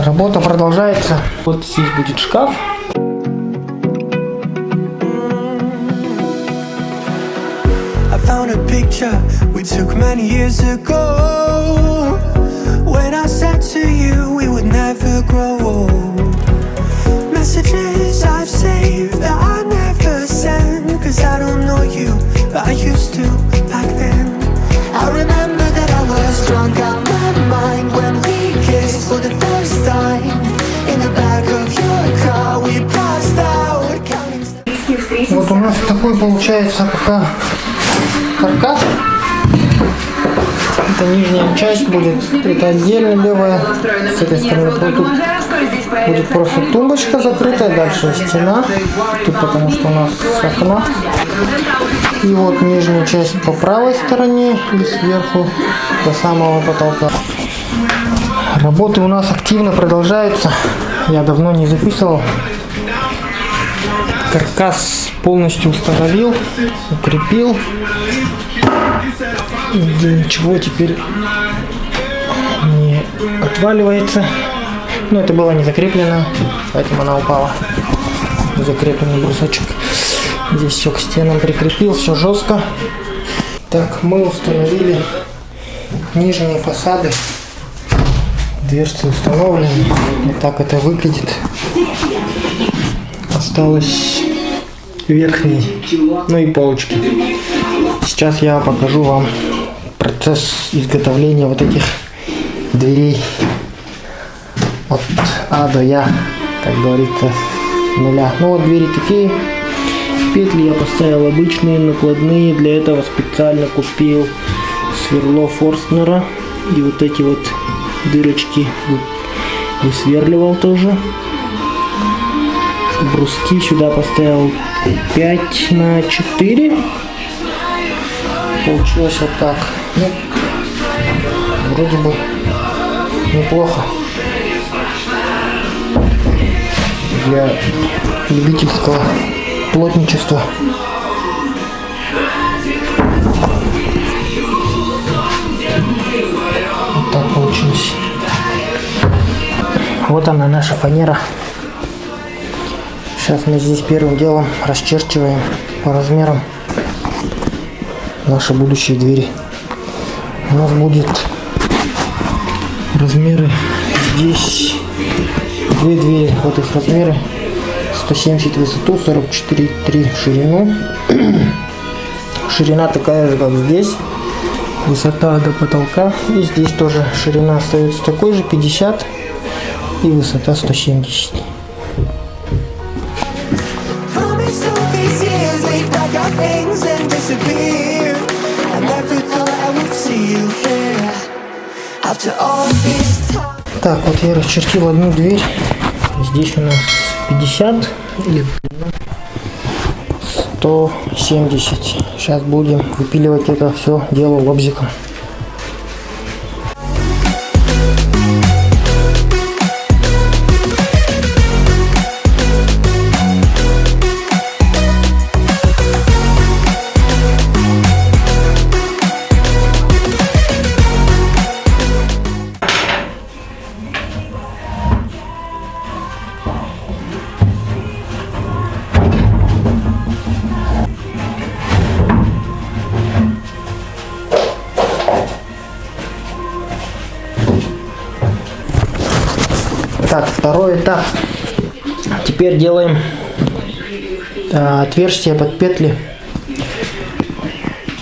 Работа продолжается. Вот здесь будет шкаф. Found a picture we took many years ago. When I said to you we would never grow old. Messages I've saved that I never send, 'cause I don't know you, but I used to back then. I remember that I was drunk out my mind when we kissed for the first time. In the back of your car we passed out counting. Вот у нас такой получается пока каркас. Это нижняя часть будет, это отдельно левая, с этой стороны тут будет просто тумбочка закрытая, дальше стена, тут потому что у нас окно. И вот нижняя часть по правой стороне и сверху до самого потолка. Работы у нас активно продолжаются, я давно не записывал. Каркас полностью установил, укрепил. Ничего теперь не отваливается. Но это было не закреплено, поэтому она упала. Закрепленный брусочек. Здесь все к стенам прикрепил, все жестко. Так, мы установили нижние фасады. Дверцы установлены. Вот так это выглядит. Осталось верхний, ну и полочки. Сейчас я покажу вам процесс изготовления вот этих дверей от А до Я, как говорится, с нуля. Ну вот двери такие. Петли я поставил обычные, накладные. Для этого специально купил сверло Форстнера. И вот эти вот дырочки высверливал тоже. Бруски сюда поставил 5 на 4. Получилось вот так. Ну, вроде бы неплохо. Для любительского плотничества. Вот так получилось. Вот она, наша фанера. Сейчас мы здесь первым делом расчерчиваем по размерам наши будущие двери. У нас будет размеры здесь две двери, вот их размеры: 170 в высоту, 44,3 в ширину. Ширина такая же, как здесь, высота до потолка. И здесь тоже ширина остается такой же, 50, и высота 170. Так, вот я расчертил одну дверь. Здесь у нас 50 и 170. Сейчас будем выпиливать это все дело лобзиком. Так, второй этап. Теперь делаем отверстия под петли.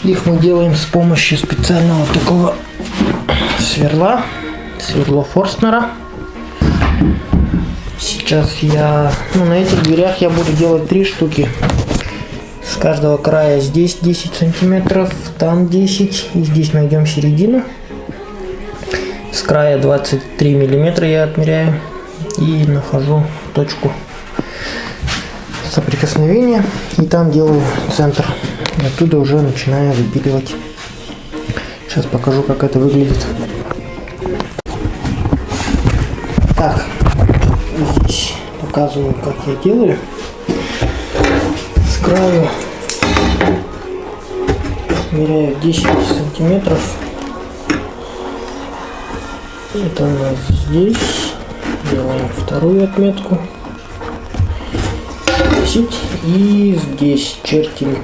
Их мы делаем с помощью специального такого сверла, сверло Форстнера. Сейчас на этих дверях я буду делать 3 штуки. С каждого края здесь 10 сантиметров, там 10, и здесь найдем середину. С края 23 миллиметра я отмеряю и нахожу точку соприкосновения, и там делаю центр. И оттуда уже начинаю выпиливать. Сейчас покажу, как это выглядит. Так, здесь показываю, как я делаю. С краю меряю 10 сантиметров. Это у нас здесь, Делаем вторую отметку. 10. И здесь чертим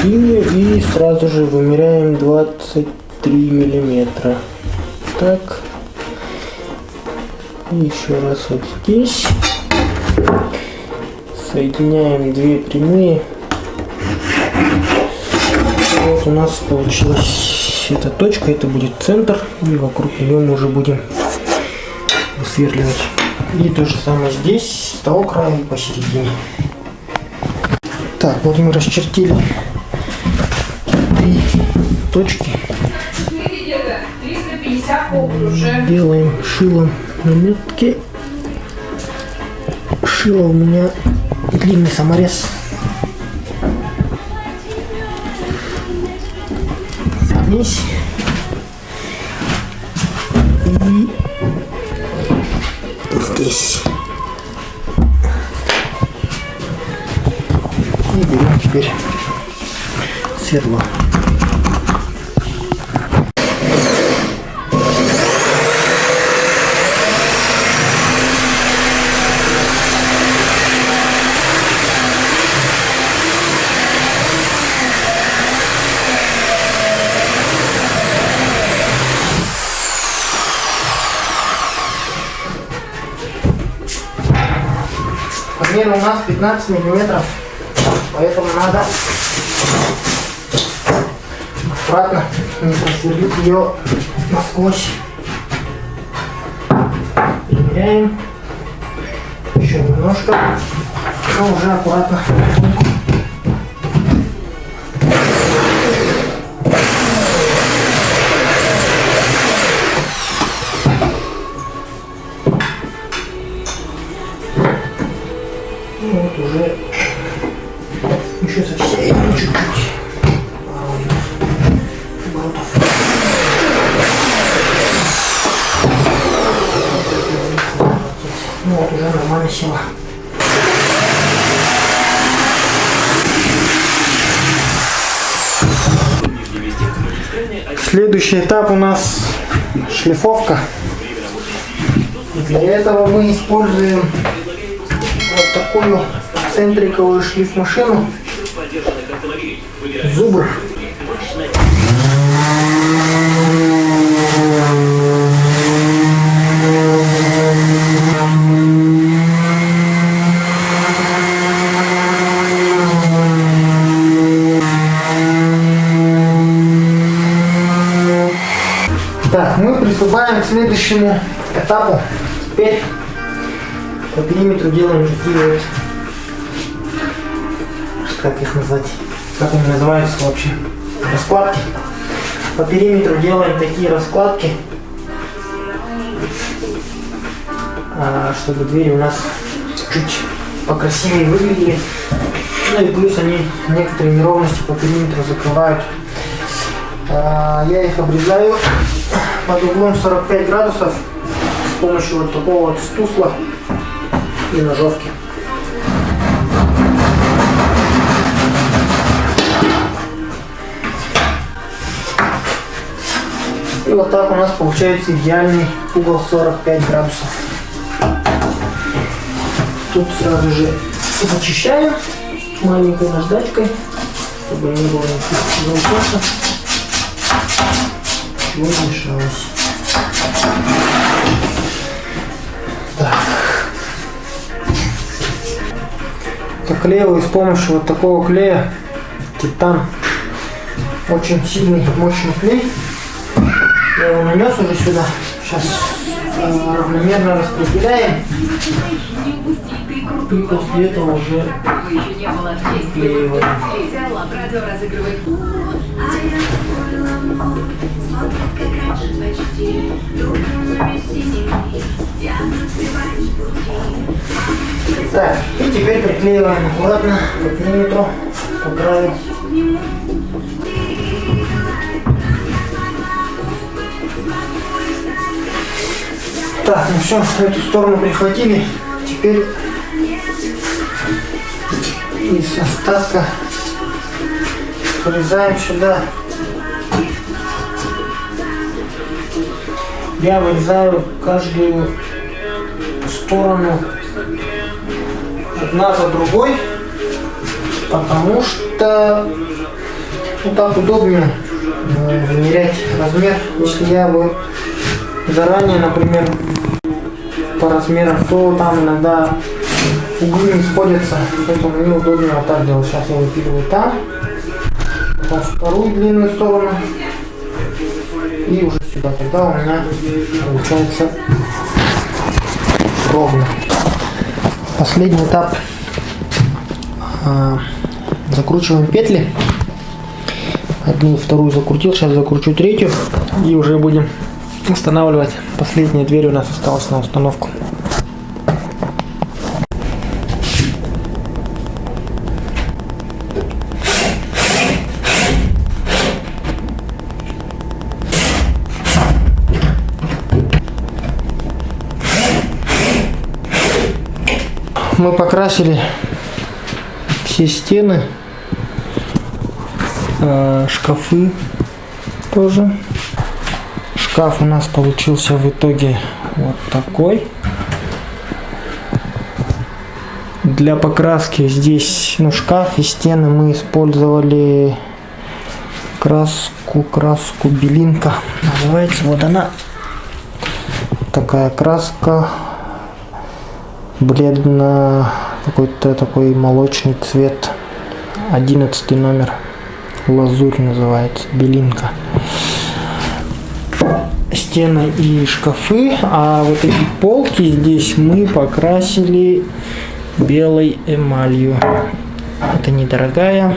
линию и сразу же вымеряем 23 миллиметра. Так. И еще раз вот здесь. Соединяем две прямые. Вот у нас получилась эта точка, это будет центр, и вокруг нее мы уже будем высверливать. И то же самое здесь, с того края и посередине. Так, вот мы расчертили 3 точки. Делаем шилом наметки. Шило у меня длинный саморез. Здесь. И здесь. И берем теперь сверло. Размер у нас 15 миллиметров, поэтому надо аккуратно не просверлить ее насквозь. Примеряем еще немножко, но уже аккуратно. Вот уже еще совсем чуть-чуть оборотов. Ну вот уже нормально села. Следующий этап у нас шлифовка. Для этого мы используем вот такую центриковую шлифмашину Зубр. Так, мы приступаем к следующему этапу. Теперь по периметру делаем такие вот, как их назвать, как они называются вообще, раскладки. По периметру делаем такие раскладки, чтобы двери у нас чуть покрасивее выглядели. Ну и плюс они некоторые неровности по периметру закрывают. Я их обрезаю под углом 45 градусов с помощью вот такого вот стусла и ножовки. И вот так у нас получается идеальный угол 45 градусов. Тут сразу же зачищаем маленькой наждачкой, чтобы не было никаких зазоров, чего не мешалось. Так. Заклеиваю с помощью вот такого клея Титан. Очень сильный, мощный клей. Я его нанес уже сюда. Сейчас равномерно распределяем. И после этого уже приклеиваем. Так, и теперь приклеиваем аккуратно по периметру, по краю. Так, ну все, эту сторону прихватили. Теперь из остатка врезаем сюда я вырезаю каждую сторону одна за другой, потому что так удобнее вымерять размер. Если я бы заранее, например, по размерам, то там иногда углы не сходятся, поэтому мне удобнее вот так делать. Сейчас я выпиливаю там, потом вторую длинную сторону и уже сюда. Тогда у меня получается ровно. Последний этап. Закручиваем петли. Одну, вторую закрутил, сейчас закручу третью и уже будем устанавливать. Последняя дверь у нас осталась на установку. Мы покрасили все стены, шкафы тоже. Шкаф у нас получился в итоге вот такой. Для покраски здесь шкаф и стены мы использовали краску белинка. Называется, вот она, такая краска, бледно, какой-то такой молочный цвет, 11 номер, лазурь называется, белинка. Стены и шкафы, а вот эти полки здесь мы покрасили белой эмалью. Это недорогая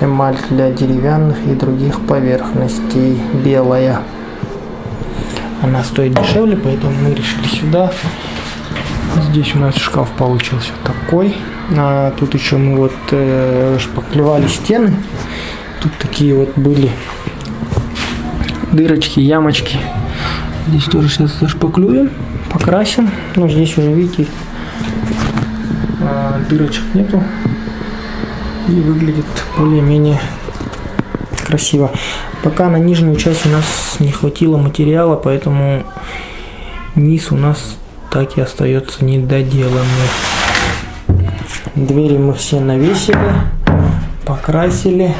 эмаль для деревянных и других поверхностей, белая. Она стоит дешевле, поэтому мы решили сюда. Здесь у нас шкаф получился такой. Тут еще мы вот шпаклевали стены. Тут такие вот были дырочки, ямочки. Здесь тоже сейчас зашпаклюем, покрасим. Но здесь уже, видите, дырочек нету. И выглядит более-менее красиво. Пока на нижнюю часть у нас не хватило материала, поэтому низ у нас так и остается недоделанный. Двери мы все навесили, покрасили.